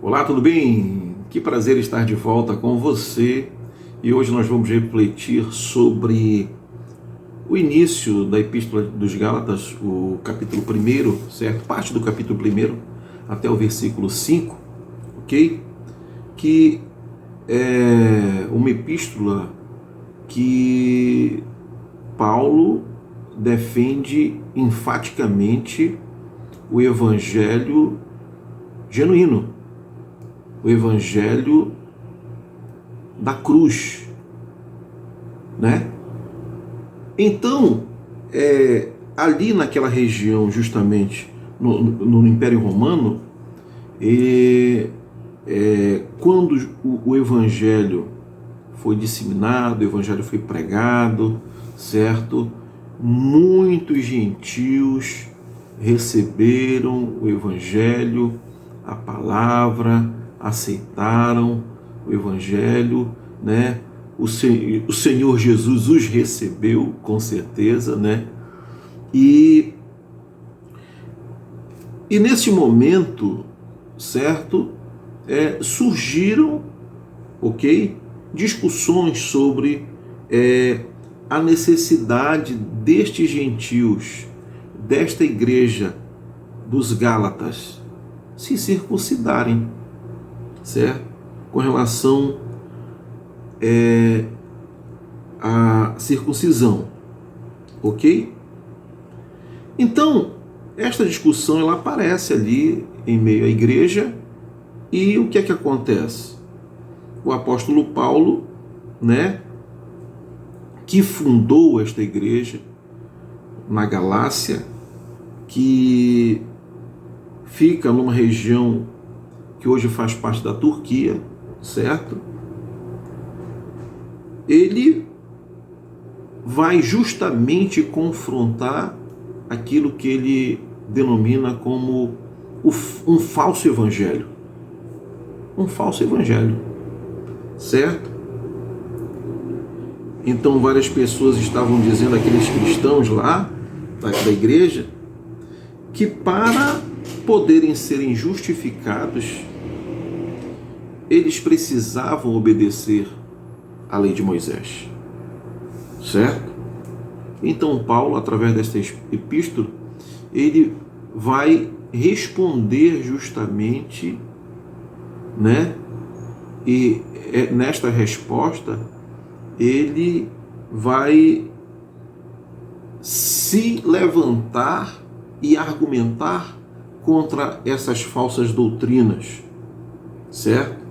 Olá, tudo bem? Que prazer estar de volta com você. E hoje nós vamos refletir sobre o início da Epístola dos Gálatas, o capítulo 1, certo? Parte do capítulo 1 até o versículo 5, ok? Que é uma epístola que Paulo defende enfaticamente o evangelho genuíno, o evangelho da cruz, né? Então, ali naquela região, justamente no Império Romano, quando o evangelho foi disseminado, o evangelho foi pregado, certo? Muitos gentios receberam o evangelho, a palavra, aceitaram o evangelho, né? O Senhor Jesus os recebeu, com certeza, né? E nesse momento, certo? Surgiram, ok? Discussões sobre a necessidade destes gentios, desta igreja dos Gálatas, se circuncidarem, certo? Com relação à circuncisão, ok? Então, esta discussão ela aparece ali em meio à igreja, e o que é que acontece? O apóstolo Paulo, né, que fundou esta igreja na Galácia, que fica numa região que hoje faz parte da Turquia, certo? Ele vai justamente confrontar aquilo que ele denomina como um falso evangelho. Um falso evangelho, certo? Então várias pessoas estavam dizendo, aqueles cristãos lá da igreja, que para poderem serem justificados, eles precisavam obedecer à lei de Moisés, certo? Então Paulo, através desta epístola, ele vai responder justamente, né? E nesta resposta ele vai se levantar e argumentar contra essas falsas doutrinas, certo?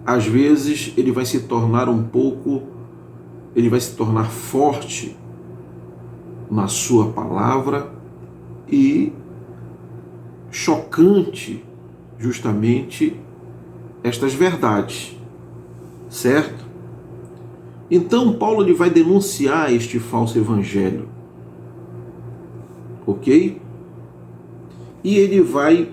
Às vezes ele vai se tornar forte na sua palavra e chocante justamente estas verdades, certo? Então Paulo ele vai denunciar este falso evangelho, ok? E ele vai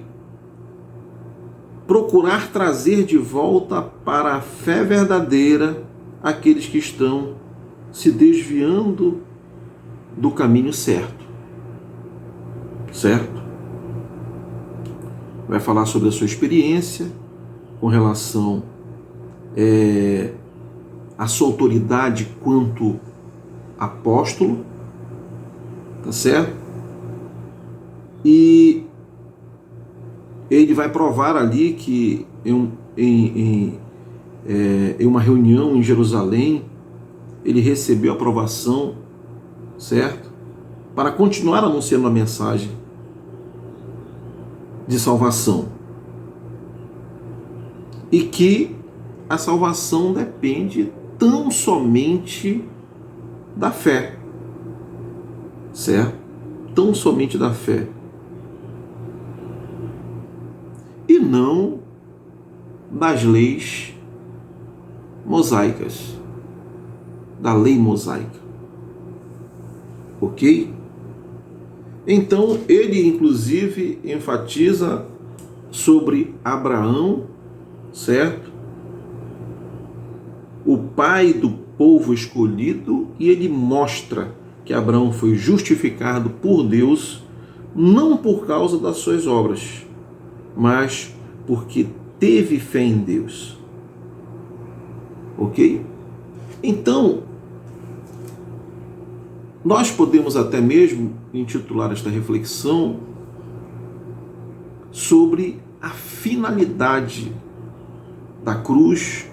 procurar trazer de volta para a fé verdadeira aqueles que estão se desviando do caminho certo, certo? Vai falar sobre a sua experiência com relação à sua autoridade quanto apóstolo, tá certo? E ele vai provar ali que em uma reunião em Jerusalém, ele recebeu aprovação, certo? Para continuar anunciando a mensagem de salvação. E que a salvação depende tão somente da fé, certo? Tão somente da fé. E não das leis mosaicas, da lei mosaica, ok? Então ele inclusive enfatiza sobre Abraão, certo? O pai povo escolhido, e ele mostra que Abraão foi justificado por Deus não por causa das suas obras, mas porque teve fé em Deus. Ok? Então, nós podemos até mesmo intitular esta reflexão sobre a finalidade da cruz,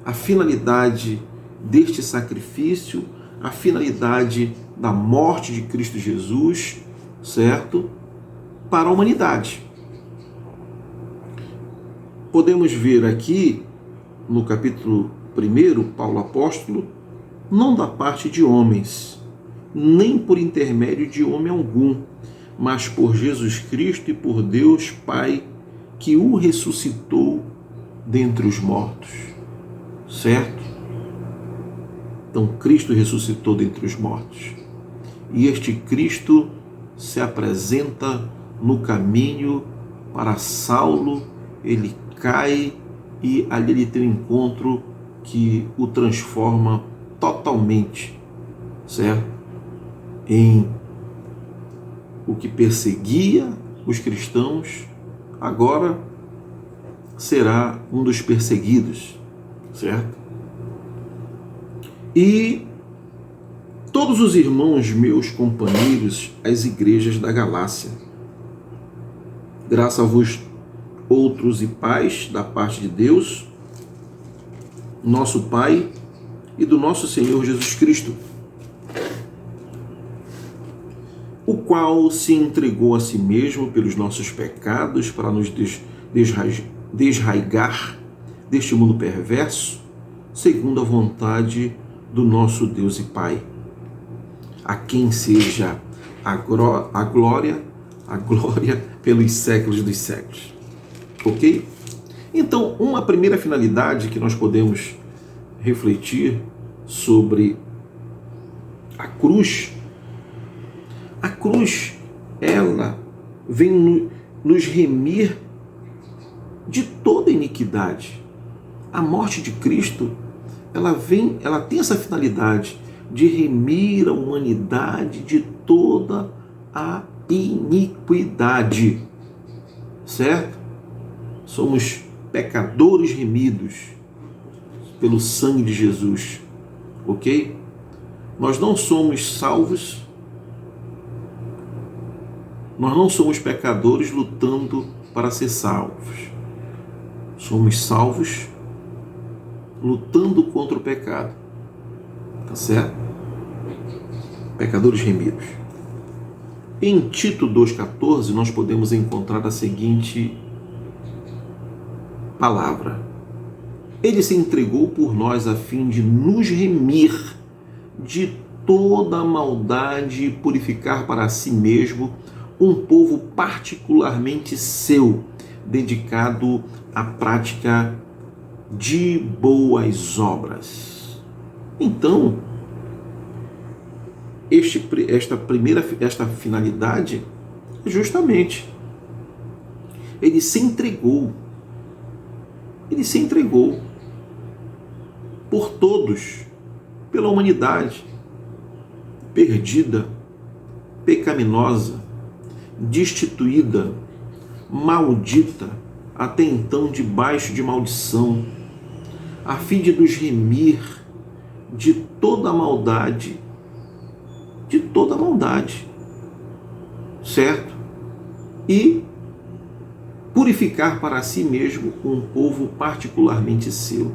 a finalidade deste sacrifício, a finalidade da morte de Cristo Jesus, certo? Para a humanidade. Podemos ver aqui, no capítulo 1, Paulo apóstolo, não da parte de homens, nem por intermédio de homem algum, mas por Jesus Cristo e por Deus Pai, que o ressuscitou dentre os mortos. Certo? Então, Cristo ressuscitou dentre os mortos. E este Cristo se apresenta no caminho para Saulo, ele cai e ali ele tem um encontro que o transforma totalmente, certo? Em o que perseguia os cristãos, agora será um dos perseguidos, certo? E todos os irmãos meus companheiros, as igrejas da Galácia, graça a vos outros e pais da parte de Deus, nosso Pai e do nosso Senhor Jesus Cristo, o qual se entregou a si mesmo pelos nossos pecados para nos desraigar deste mundo perverso, segundo a vontade do nosso Deus e Pai, a quem seja a glória pelos séculos dos séculos. Ok? Então, uma primeira finalidade que nós podemos refletir sobre a cruz, ela vem nos remir de toda iniquidade. A morte de Cristo, ela tem essa finalidade de remir a humanidade de toda a iniquidade, certo? Somos pecadores remidos pelo sangue de Jesus, ok? Nós não somos salvos, nós não somos pecadores lutando para ser salvos. Somos salvos lutando contra o pecado, tá certo? Pecadores remidos. Em Tito 2,14 nós podemos encontrar a seguinte palavra: ele se entregou por nós a fim de nos remir de toda a maldade e purificar para si mesmo um povo particularmente seu, dedicado à prática de boas obras. Então, esta finalidade é justamente ele se entregou por todos, pela humanidade perdida, pecaminosa, destituída, maldita, até então debaixo de maldição, a fim de nos remir de toda a maldade, certo? E purificar para si mesmo um povo particularmente seu.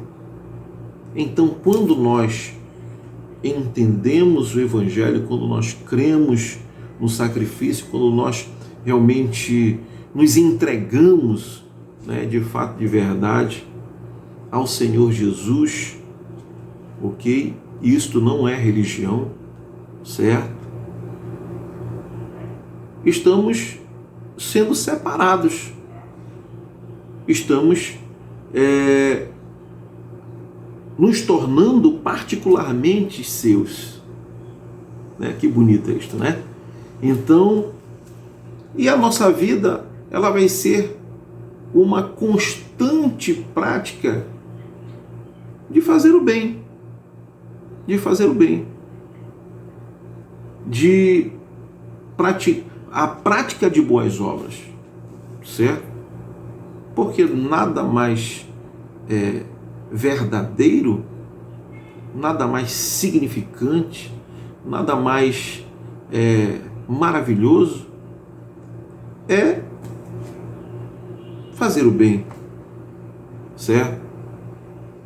Então, quando nós entendemos o Evangelho, quando nós cremos no sacrifício, quando nós realmente nos entregamos, de fato, de verdade, ao Senhor Jesus, ok? Isto não é religião, certo? Estamos sendo separados, estamos nos tornando particularmente seus. Que bonito é isto, né? Então, e a nossa vida, ela vai ser uma constante prática de fazer o bem, de fazer o bem, de a prática de boas obras, certo? Porque nada mais verdadeiro, nada mais significante, nada mais maravilhoso é fazer o bem, certo?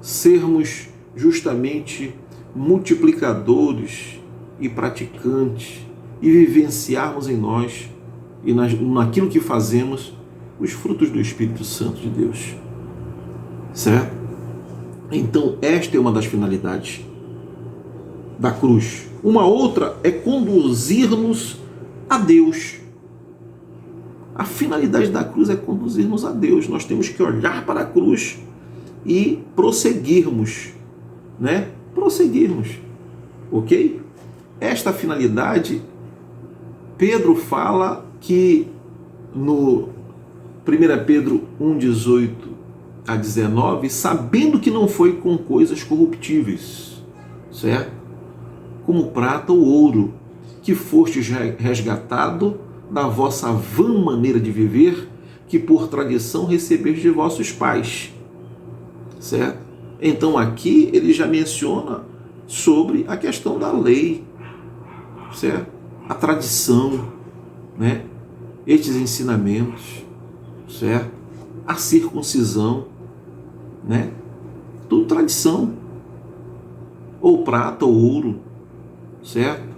Sermos justamente multiplicadores e praticantes e vivenciarmos em nós e naquilo que fazemos os frutos do Espírito Santo de Deus, certo? Então esta é uma das finalidades da cruz. Uma outra é conduzir-nos a Deus. A finalidade da cruz é conduzir-nos a Deus. Nós temos que olhar para a cruz e prosseguirmos, né? Prosseguirmos, ok? Esta finalidade, Pedro fala que no 1 Pedro 1, 18 a 19, sabendo que não foi com coisas corruptíveis, certo? Como prata ou ouro, que fostes resgatado da vossa vã maneira de viver, que por tradição recebeste de vossos pais, certo? Então aqui ele já menciona sobre a questão da lei, certo? A tradição, né? Estes ensinamentos, certo? A circuncisão, né? Tudo tradição, ou prata ou ouro, certo?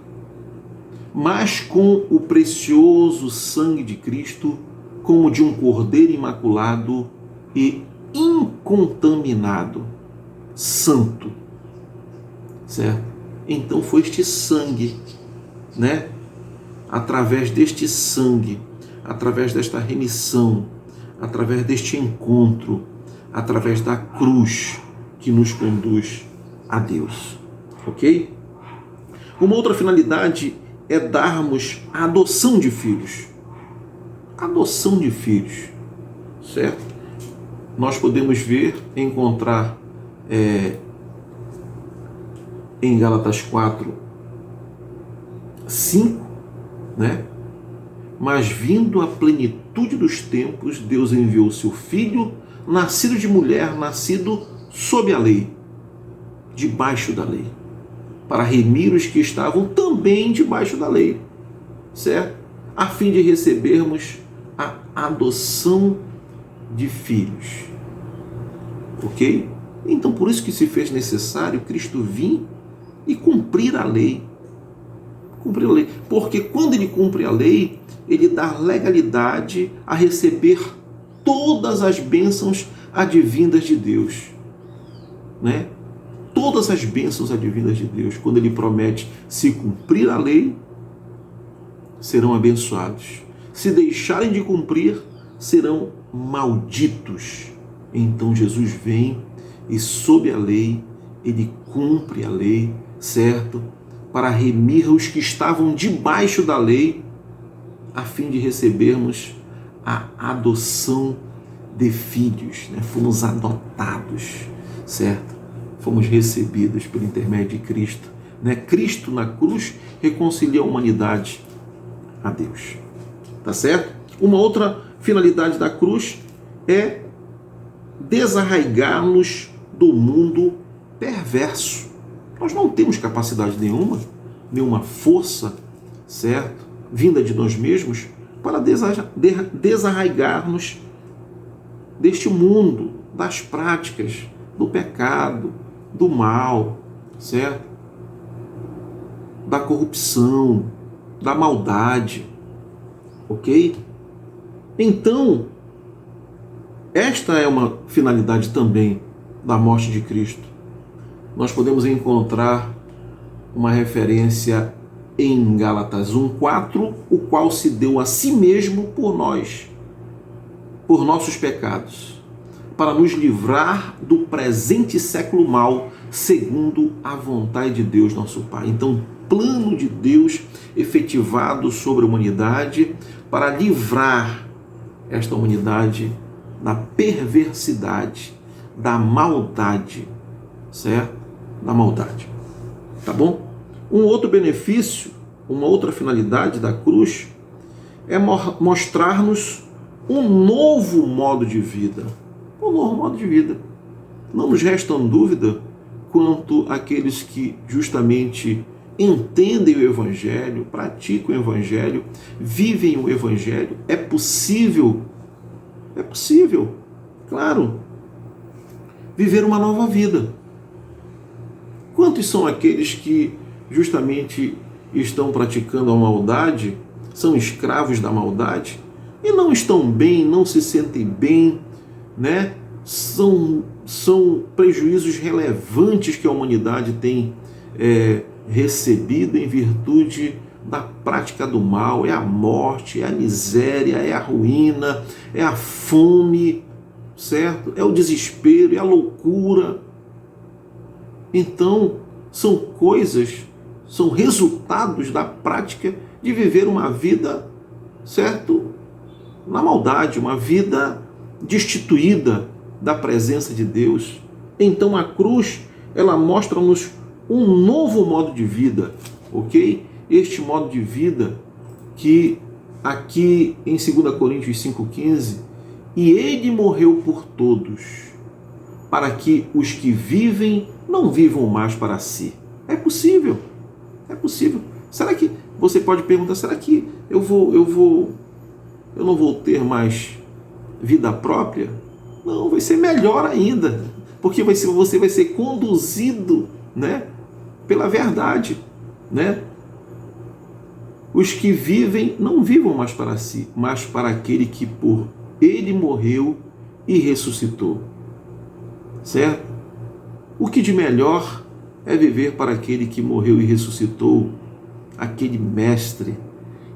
Mas com o precioso sangue de Cristo, como de um cordeiro imaculado e incontaminado, santo, certo? Então foi este sangue, né? Através deste sangue, através desta remissão, através deste encontro, através da cruz que nos conduz a Deus, ok? Uma outra finalidade é darmos a adoção de filhos. Adoção de filhos, certo? Nós podemos encontrar em Gálatas 4, 5, né? Mas vindo a plenitude dos tempos, Deus enviou seu Filho, nascido de mulher, nascido sob a lei, debaixo da lei, para remir os que estavam também debaixo da lei, certo? A fim de recebermos a adoção de filhos, ok? Então por isso que se fez necessário Cristo vir e cumprir a lei. Cumprir a lei, porque quando ele cumpre a lei, ele dá legalidade a receber todas as bênçãos advindas de Deus, né? Todas as bênçãos advindas de Deus, quando ele promete, se cumprir a lei, serão abençoados. Se deixarem de cumprir, serão malditos. Então Jesus vem e sob a lei, ele cumpre a lei, certo? Para remir os que estavam debaixo da lei, a fim de recebermos a adoção de filhos, né? Fomos adotados, certo? Fomos recebidos pelo intermédio de Cristo, né? Cristo na cruz reconcilia a humanidade a Deus, tá certo? Uma outra finalidade da cruz é desarraigar-nos do mundo perverso. Nós não temos capacidade nenhuma força, certo? Vinda de nós mesmos para desarraigar-nos deste mundo, das práticas, do pecado, do mal, certo? Da corrupção, da maldade, ok? Então, esta é uma finalidade também da morte de Cristo. Nós podemos encontrar uma referência em Gálatas 1:4, o qual se deu a si mesmo por nós, por nossos pecados, para nos livrar do presente século mau, segundo a vontade de Deus, nosso Pai. Então, plano de Deus efetivado sobre a humanidade para livrar esta humanidade da perversidade, da maldade, certo? Da maldade. Tá bom? Um outro benefício, uma outra finalidade da cruz é mostrar-nos um novo modo de vida. Um novo modo de vida. Não nos resta dúvida quanto àqueles que justamente entendem o Evangelho, praticam o Evangelho, vivem o Evangelho. É possível, claro, viver uma nova vida. Quantos são aqueles que justamente estão praticando a maldade, são escravos da maldade e não estão bem, não se sentem bem, né? São prejuízos relevantes que a humanidade tem recebido em virtude da prática do mal. É a morte, é a miséria, é a ruína, é a fome, certo? É o desespero, é a loucura. Então, são coisas, são resultados da prática de viver uma vida, certo? Na maldade, uma vida destituída da presença de Deus. Então a cruz, ela mostra-nos um novo modo de vida, ok? Este modo de vida que aqui em 2 Coríntios 5,15, e ele morreu por todos, para que os que vivem não vivam mais para si. É possível. Será que, você pode perguntar, será que eu não vou ter mais vida própria? Não, vai ser melhor ainda, porque você vai ser conduzido, né, pela verdade, né? Os que vivem não vivam mais para si, mas para aquele que por ele morreu e ressuscitou. Certo? O que de melhor é viver para aquele que morreu e ressuscitou, aquele mestre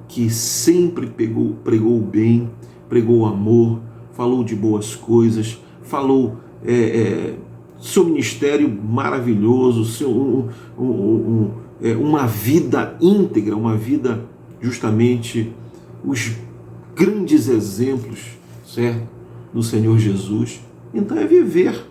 que sempre pregou o bem, pregou o amor, falou de boas coisas, falou seu ministério maravilhoso, uma vida íntegra, uma vida justamente os grandes exemplos, certo, do Senhor Jesus. Então é viver,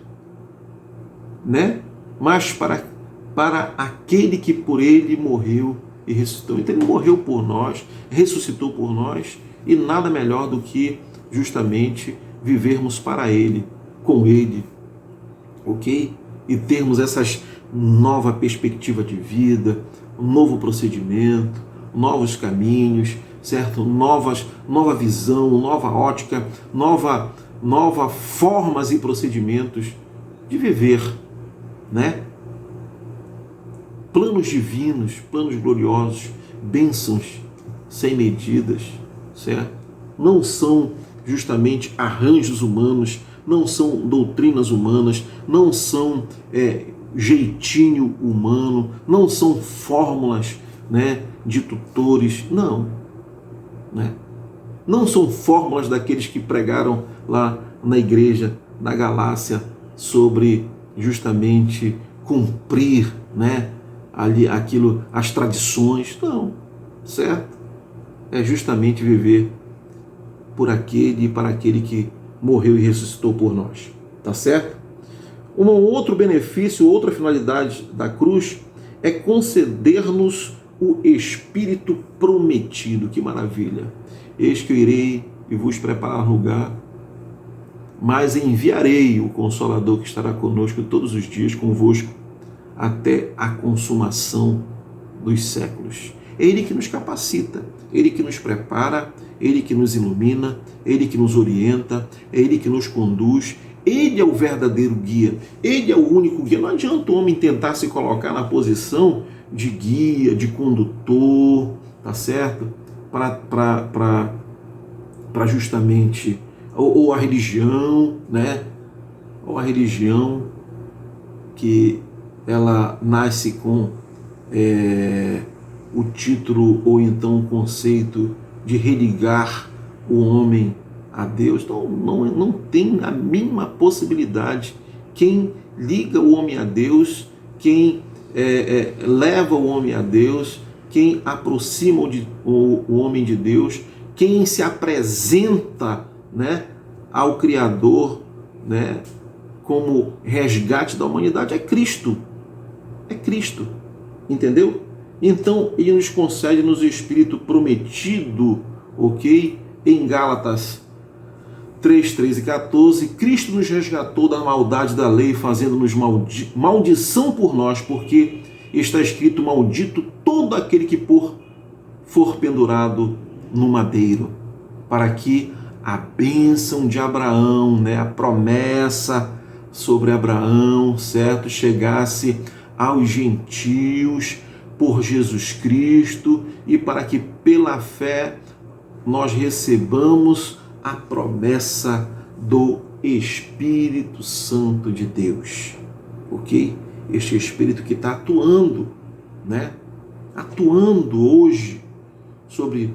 né? Mas para aquele que por ele morreu e ressuscitou. Então ele morreu por nós, ressuscitou por nós, e nada melhor do que justamente vivermos para ele, com ele, ok? E termos essas nova perspectiva de vida, um novo procedimento, novos caminhos, certo? Nova visão, nova ótica, nova formas e procedimentos de viver, né? Planos divinos, planos gloriosos, bênçãos sem medidas, certo? Não são justamente arranjos humanos, não são doutrinas humanas, não são jeitinho humano, não são fórmulas, né, de tutores, não, né? Não são fórmulas daqueles que pregaram lá na igreja da Galácia sobre justamente cumprir, né, ali aquilo, as tradições, não, certo? É justamente viver por aquele e para aquele que morreu e ressuscitou por nós, tá certo? Um outro benefício, outra finalidade da cruz é conceder-nos o Espírito prometido. Que maravilha! Eis que eu irei e vos preparar lugar, mas enviarei o Consolador que estará conosco todos os dias convosco até a consumação dos séculos. É Ele que nos capacita, Ele que nos prepara, Ele que nos ilumina, Ele que nos orienta, é Ele que nos conduz. Ele é o verdadeiro guia, Ele é o único guia. Não adianta o homem tentar se colocar na posição de guia, de condutor, tá certo? Para justamente, ou a religião, né? Ou a religião que ela nasce com o título ou então o conceito de religar o homem a Deus. Então não tem a mínima possibilidade. Quem liga o homem a Deus, quem leva o homem a Deus, quem aproxima o homem de Deus, quem se apresenta, né, ao Criador, né, como resgate da humanidade, é Cristo. É Cristo. Entendeu? Então, ele nos concede nos Espírito prometido, ok? Em Gálatas 3, 13 e 14, Cristo nos resgatou da maldade da lei, fazendo-nos maldição por nós, porque está escrito: maldito todo aquele que for pendurado no madeiro, para que a bênção de Abraão, né, a promessa sobre Abraão, certo, chegasse aos gentios por Jesus Cristo, e para que pela fé nós recebamos a promessa do Espírito Santo de Deus, ok? Este Espírito que está atuando, né? Atuando hoje sobre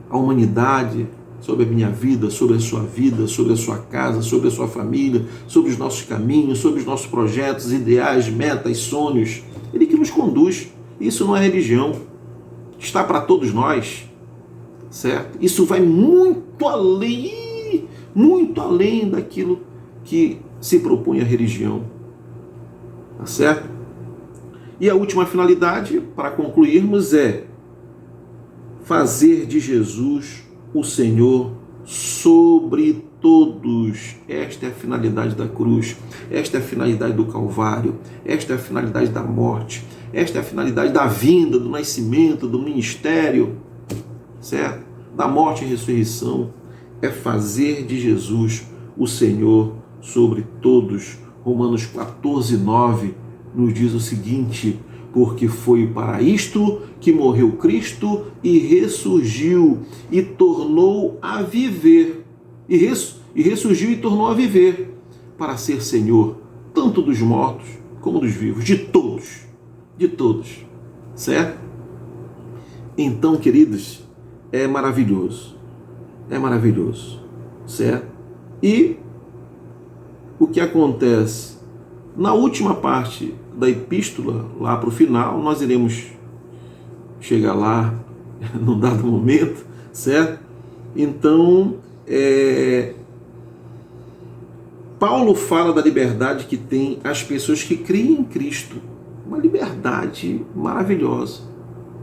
a humanidade, sobre a minha vida, sobre a sua vida, sobre a sua casa, sobre a sua família, sobre os nossos caminhos, sobre os nossos projetos, ideais, metas, sonhos. Ele que nos conduz. Isso não é religião. Está para todos nós, certo? Isso vai muito além daquilo que se propõe a religião, tá certo? E a última finalidade, para concluirmos, é fazer de Jesus o Senhor sobre todos. Esta é a finalidade da cruz, esta é a finalidade do Calvário, esta é a finalidade da morte, esta é a finalidade da vinda, do nascimento, do ministério, certo? Da morte e ressurreição, é fazer de Jesus o Senhor sobre todos. Romanos 14, 9 nos diz o seguinte: porque foi para isto que morreu Cristo e ressurgiu e tornou a viver, e ressurgiu e tornou a viver, para ser Senhor tanto dos mortos como dos vivos, de todos, certo? Então, queridos, é maravilhoso, certo? E o que acontece na última parte da epístola, lá para o final, nós iremos chegar lá num dado momento, certo? Então, Paulo fala da liberdade que tem as pessoas que creem em Cristo, uma liberdade maravilhosa,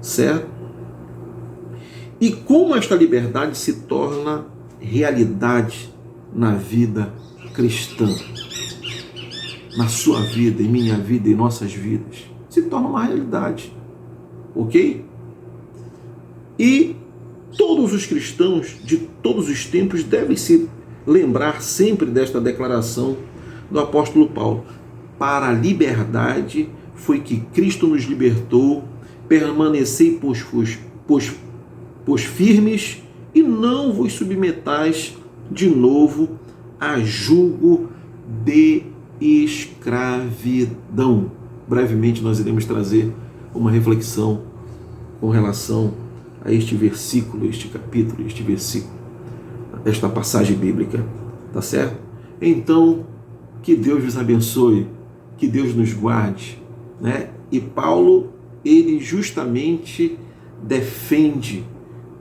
certo? E como esta liberdade se torna realidade na vida cristã, na sua vida, em minha vida, em nossas vidas, se torna uma realidade, ok? E todos os cristãos de todos os tempos devem se lembrar sempre desta declaração do apóstolo Paulo: para a liberdade foi que Cristo nos libertou, permanecei pois firmes e não vos submetais de novo a julgo de escravidão. Brevemente nós iremos trazer uma reflexão com relação a este versículo, este capítulo, este versículo, esta passagem bíblica, tá certo? Então, que Deus nos abençoe, que Deus nos guarde, né? E Paulo, ele justamente defende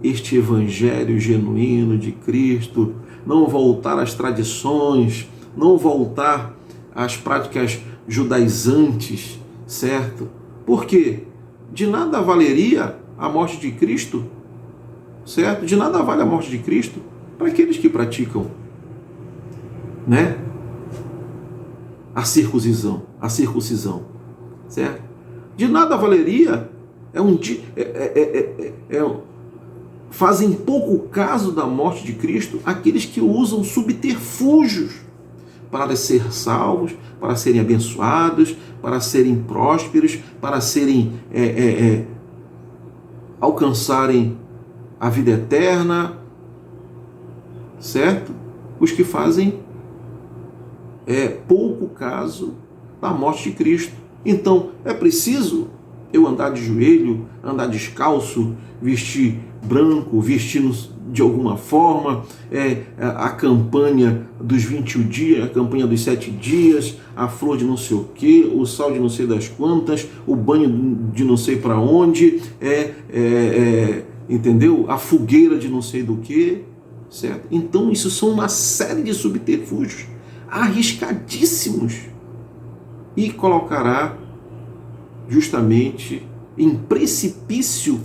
este evangelho genuíno de Cristo, não voltar às tradições, não voltar às práticas judaizantes, certo? Porque de nada valeria a morte de Cristo, certo? De nada vale a morte de Cristo para aqueles que praticam, né, a circuncisão, certo? De nada valeria, fazem pouco caso da morte de Cristo aqueles que usam subterfúgios para ser salvos, para serem abençoados, para serem prósperos, para serem alcançarem a vida eterna, certo? Os que fazem pouco caso da morte de Cristo. Então, é preciso eu andar de joelho, andar descalço, vestir branco, vestir de alguma forma, a campanha dos 21 dias, a campanha dos 7 dias, a flor de não sei o que, o sal de não sei das quantas, o banho de não sei para onde, entendeu? A fogueira de não sei do que, certo? Então isso são uma série de subterfúgios arriscadíssimos e colocará justamente em precipício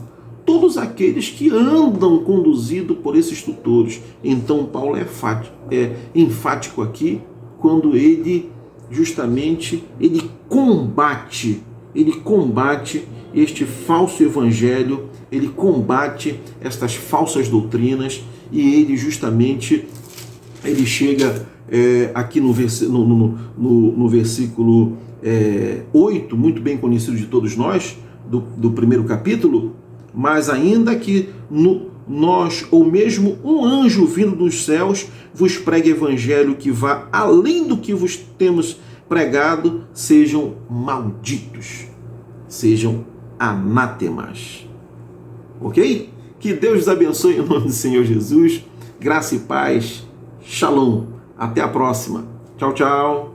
todos aqueles que andam conduzidos por esses tutores. Então Paulo é enfático aqui quando ele justamente ele combate este falso evangelho, ele combate estas falsas doutrinas, e ele justamente ele chega aqui no versículo 8, muito bem conhecido de todos nós, do primeiro capítulo: mas ainda que nós, ou mesmo um anjo vindo dos céus, vos pregue evangelho que vá além do que vos temos pregado, sejam malditos, sejam anátemas. Ok? Que Deus os abençoe em nome do Senhor Jesus. Graça e paz. Shalom. Até a próxima. Tchau, tchau.